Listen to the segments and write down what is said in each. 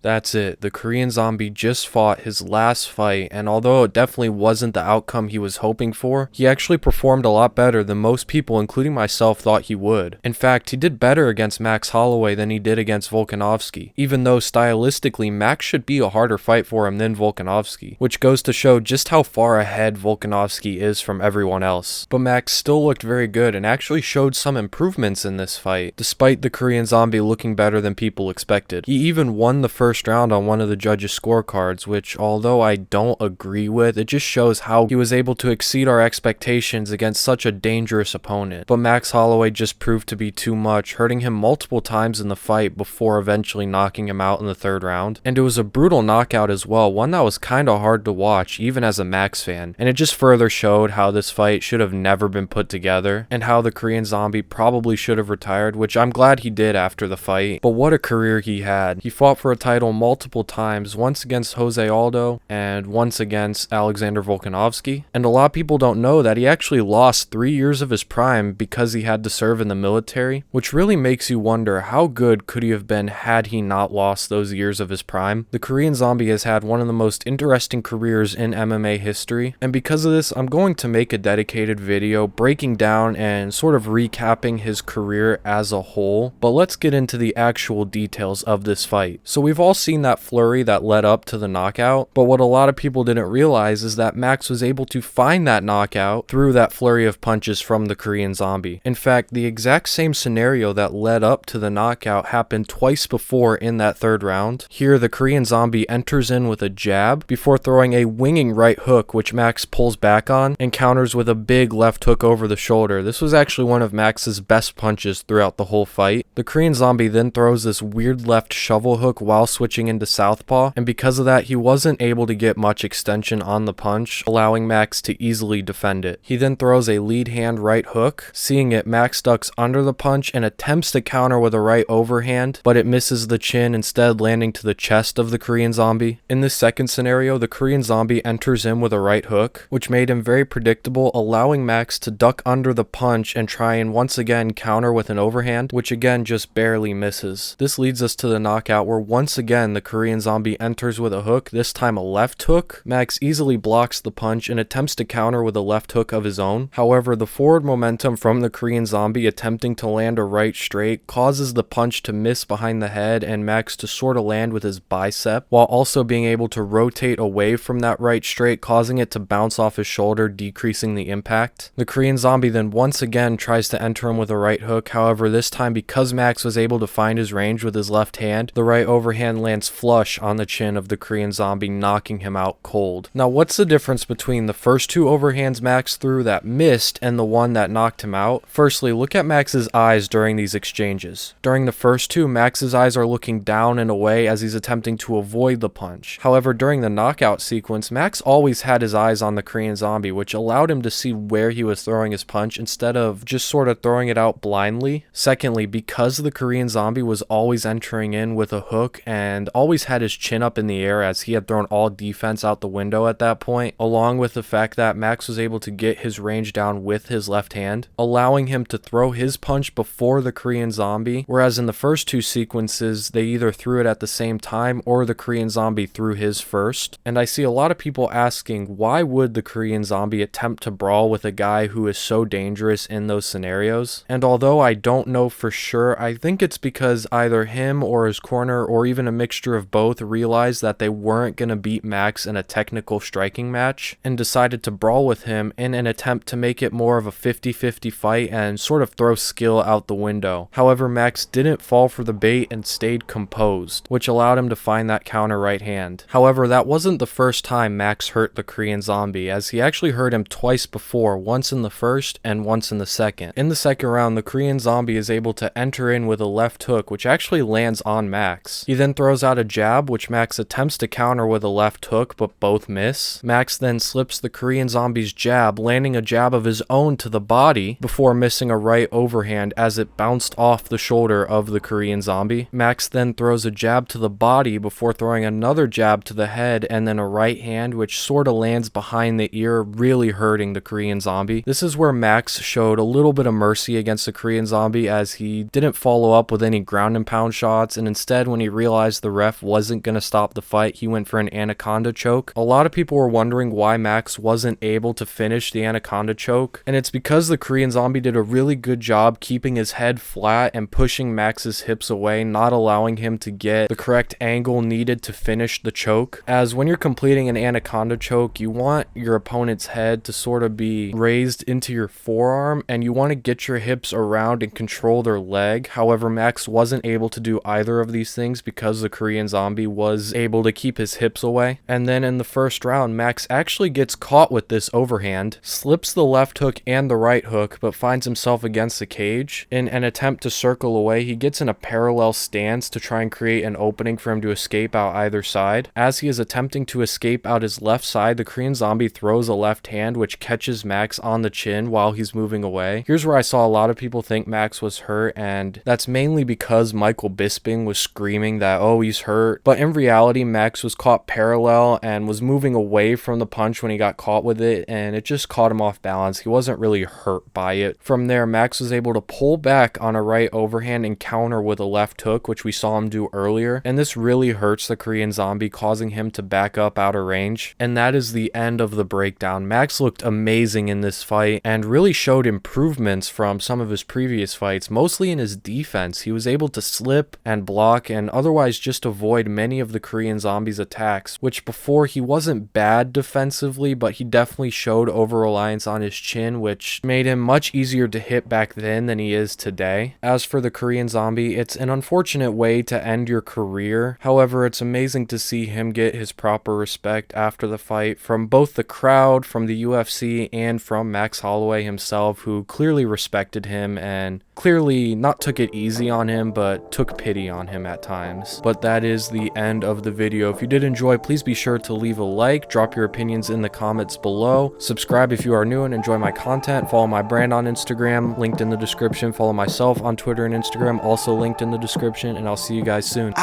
That's it. The Korean Zombie just fought his last fight, and although it definitely wasn't the outcome he was hoping for, he actually performed a lot better than most people, including myself, thought he would. In fact, he did better against Max Holloway than he did against Volkanovski, even though stylistically Max should be a harder fight for him than Volkanovski, which goes to show just how far ahead Volkanovski is from everyone else. But Max still looked very good and actually showed some improvements in this fight, despite the Korean Zombie looking better than people expected. He even won the first round on one of the judges' scorecards, which, although I don't agree with, it just shows how he was able to exceed our expectations against such a dangerous opponent. But Max Holloway just proved to be too much, hurting him multiple times in the fight before eventually knocking him out in the third round. And it was a brutal knockout as well, one that was kinda hard to watch, even as a Max fan. And it just further showed how this fight should have never been put together, and how the Korean Zombie probably should have retired, which I'm glad he did after the fight. But what a career he had. He fought for a title multiple times, once against Jose Aldo and once against Alexander Volkanovski. And a lot of people don't know that he actually lost 3 years of his prime because he had to serve in the military, which really makes you wonder how good could he have been had he not lost those years of his prime. The Korean Zombie has had one of the most interesting careers in MMA history, and because of this, I'm going to make a dedicated video breaking down and sort of recapping his career as a whole. But let's get into the actual details of this fight. So we've all seen that flurry that led up to the knockout, but what a lot of people didn't realize is that Max was able to find that knockout through that flurry of punches from the Korean Zombie. In fact, the exact same scenario that led up to the knockout happened twice before in that third round. Here, the Korean Zombie enters in with a jab before throwing a winging right hook, which Max pulls back on and counters with a big left hook over the shoulder. This was actually one of Max's best punches throughout the whole fight. The Korean Zombie then throws this weird left shovel hook while switching into southpaw, and because of that, he wasn't able to get much extension on the punch, allowing Max to easily defend it. He then throws a lead hand right hook. Seeing it, Max ducks under the punch and attempts to counter with a right overhand, but it misses the chin, instead landing to the chest of the Korean Zombie. In this second scenario, the Korean Zombie enters in with a right hook, which made him very predictable, allowing Max to duck under the punch and try and once again counter with an overhand, which again just barely misses. This leads us to the knockout, where once again the Korean Zombie enters with a hook, this time a left hook. Max easily blocks the punch and attempts to counter with a left hook of his own. However, the forward momentum from the Korean Zombie attempting to land a right straight causes the punch to miss behind the head and Max to sort of land with his bicep, while also being able to rotate away from that right straight, causing it to bounce off his shoulder, decreasing the impact. The Korean Zombie then once again tries to enter him with a right hook. However, this time, because Max was able to find his range with his left hand, the right overhand lands flush on the chin of the Korean Zombie, knocking him out cold. Now, what's the difference between the first two overhands Max threw that missed and the one that knocked him out? Firstly, look at Max's eyes during these exchanges. During the first two, Max's eyes are looking down and away as he's attempting to avoid the punch. However, during the knockout sequence, Max always had his eyes on the Korean Zombie, which allowed him to see where he was throwing his punch instead of just sort of throwing it out blindly. Secondly, because the Korean Zombie was always entering in with a hook and always had his chin up in the air as he had thrown all defense out the window at that point, along with the fact that Max was able to get his range down with his left hand, allowing him to throw his punch before the Korean Zombie, whereas in the first two sequences, they either threw it at the same time or the Korean Zombie threw his first. And I see a lot of people asking, why would the Korean Zombie attempt to brawl with a guy who is so dangerous in those scenarios? And although I don't know for sure, I think it's because either him or his corner, or even a mixture of both, realized that they weren't going to beat Max in a technical striking match and decided to brawl with him in an attempt to make it more of a 50-50 fight and sort of throw skill out the window. However, Max didn't fall for the bait and stayed composed, which allowed him to find that counter right hand. However, that wasn't the first time Max hurt the Korean Zombie, as he actually hurt him twice before, once in the first and once in the second. In the second round, the Korean Zombie is able to enter in with a left hook, which actually lands on Max. He then throws out a jab, which Max attempts to counter with a left hook, but both miss. Max then slips the Korean Zombie's jab, landing a jab of his own to the body before missing a right overhand as it bounced off the shoulder of the Korean Zombie. Max then throws a jab to the body before throwing another jab to the head and then a right hand, which sort of lands behind the ear, really hurting the Korean Zombie. This is where Max showed a little bit of mercy against the Korean Zombie, as he didn't didn't follow up with any ground and pound shots, and instead when he realized the ref wasn't going to stop the fight, he went for an anaconda choke. A lot of people were wondering why Max wasn't able to finish the anaconda choke, and it's because the Korean Zombie did a really good job keeping his head flat and pushing Max's hips away, not allowing him to get the correct angle needed to finish the choke. As when you're completing an anaconda choke, you want your opponent's head to sort of be raised into your forearm, and you want to get your hips around and control their leg. However, Max wasn't able to do either of these things because the Korean Zombie was able to keep his hips away. And then in the first round, Max actually gets caught with this overhand, slips the left hook and the right hook, but finds himself against the cage. In an attempt to circle away, he gets in a parallel stance to try and create an opening for him to escape out either side. As he is attempting to escape out his left side, the Korean Zombie throws a left hand which catches Max on the chin while he's moving away. Here's where I saw a lot of people think Max was hurt, and that's mainly because Michael Bisping was screaming that, oh, he's hurt. But in reality, Max was caught parallel and was moving away from the punch when he got caught with it, and it just caught him off balance. He wasn't really hurt by it. From there, Max was able to pull back on a right overhand and counter with a left hook, which we saw him do earlier, and this really hurts the Korean Zombie, causing him to back up out of range. And that is the end of the breakdown. Max looked amazing in this fight and really showed improvements from some of his previous fights, mostly in his defense. He was able to slip and block and otherwise just avoid many of the Korean Zombie's attacks, which before he wasn't bad defensively, but he definitely showed over-reliance on his chin, which made him much easier to hit back then than he is today. As for the Korean Zombie, it's an unfortunate way to end your career. However, it's amazing to see him get his proper respect after the fight from both the crowd, from the UFC, and from Max Holloway himself, who clearly respected him and clearly not took it easy on him, but took pity on him at times. But that is the end of the video. If you did enjoy, please be sure to leave a like, drop your opinions in the comments below, subscribe if you are new and enjoy my content, follow my brand on Instagram, linked in the description, follow myself on Twitter and Instagram, also linked in the description, and I'll see you guys soon.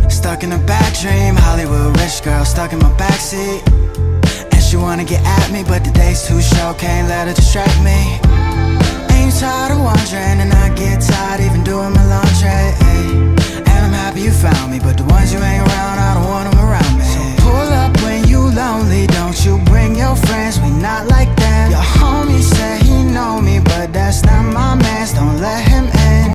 Stuck in a bad dream, Hollywood rich girl stuck in my backseat, and she wanna get at me, but the day's too short, can't let her distract me. Ain't you tired of wondering, and I get tired even doing my laundry, and I'm happy you found me, but the ones you ain't around